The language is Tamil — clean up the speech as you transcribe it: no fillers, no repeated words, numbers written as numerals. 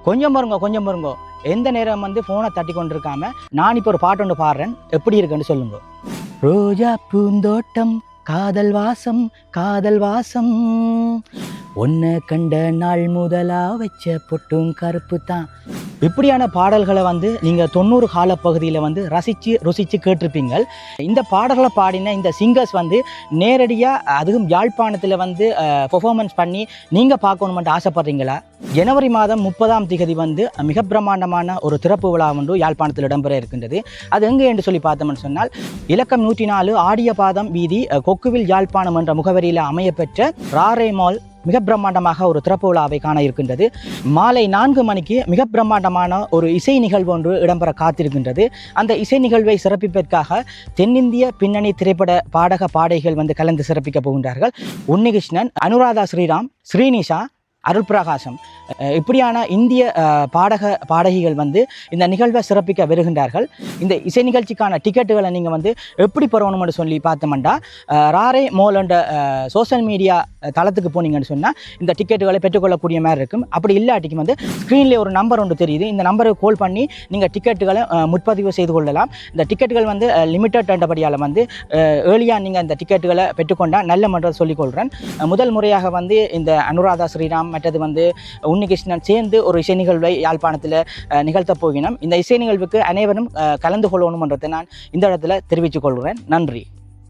கொஞ்சம் பாருங்க. எந்த நேரம் வந்து ஃபோனை தட்டி கொண்டு இருக்காம நான் இப்போ ஒரு பாட்டு ஒன்று பாடுறேன், எப்படி இருக்குன்னு சொல்லுங்க. ரோஜா பூந்தோட்டம் காதல் வாசம் ஒன்றை கண்ட நாள் முதலா வச்ச பொட்டும் கருப்பு தான். இப்படியான பாடல்களை வந்து நீங்கள் 90 காலப்பகுதியில் வந்து ருசித்து கேட்டிருப்பீங்க. இந்த பாடல்களை பாடின இந்த சிங்கர்ஸ் வந்து நேரடியாக அதுவும் யாழ்ப்பாணத்தில் வந்து பெர்ஃபார்மன்ஸ் பண்ணி நீங்கள் பார்க்கணுமென்று ஆசைப்படுறீங்களா? ஜனவரி மாதம் 30ஆம் தேதி வந்து மிக பிரம்மாண்டமான ஒரு திறப்பு விழா ஒன்று யாழ்ப்பாணத்தில் இடம்பெற இருக்கின்றது. அது எங்கே என்று சொல்லி பார்த்தோம்னு சொன்னால் இலக்கம் 104 ஆடியபாதம் வீதி கொக்குவில் யாழ்ப்பாணம் என்ற முகவரியில் அமையப்பெற்ற ராரே மால் மிக பிரம்மாண்டமாக ஒரு திறப்பு விழாவை காண இருக்கின்றது. மாலை 4 மணிக்கு மிக பிரம்மாண்டமான ஒரு இசை நிகழ்வு ஒன்று இடம்பெற காத்திருக்கின்றது. அந்த இசை நிகழ்வை சிறப்பிப்பதற்காக தென்னிந்திய பின்னணி திரைப்பட பாடக பாடகிகள் வந்து கலந்து சிறப்பிக்க போகின்றார்கள். உன்னிகிருஷ்ணன், அனுராதா ஸ்ரீராம், ஸ்ரீனிஷா, அருள் பிரகாசம் இப்படியான இந்திய பாடகிகள் வந்து இந்த நிகழ்வை சிறப்பிக்க வருகின்றார்கள். இந்த இசை நிகழ்ச்சிக்கான டிக்கெட்டுகளை நீங்கள் வந்து எப்படி பெறணும்னு சொல்லி பார்த்தோம்னா ராரே மால் என்ற சோஷியல் மீடியா தளத்துக்கு போனீங்கன்னு சொன்னால் இந்த டிக்கெட்டுகளை பெற்றுக்கொள்ளக்கூடிய மாதிரி இருக்கும். அப்படி இல்லாட்டிக்கும் வந்து ஸ்க்ரீனில் ஒரு நம்பர் ஒன்று தெரியுது, இந்த நம்பருக்கு கால் பண்ணி நீங்கள் டிக்கெட்டுகளை முன்பதிவு செய்து கொள்ளலாம். இந்த டிக்கெட்டுகள் வந்து லிமிட்டட் என்றபடியால் வந்து ஏர்லியாக நீங்கள் இந்த டிக்கெட்டுகளை பெற்றுக்கொண்டால் நல்ல மன்றம் சொல்லிக்கொள்கிறேன். முதல் முறையாக வந்து இந்த அனுராதா ஸ்ரீராம் மற்றது வந்து உன்னிகிருஷ்ணன் சேர்ந்து ஒரு இசை நிகழ்வை யாழ்ப்பாணத்தில் நிகழ்த்த போகினோம். இந்த இசை நிகழ்வுக்கு அனைவரும் கலந்து கொள்ளணும் என்றதை நான் இந்த இடத்துல தெரிவித்துக் கொள்கிறேன். நன்றி.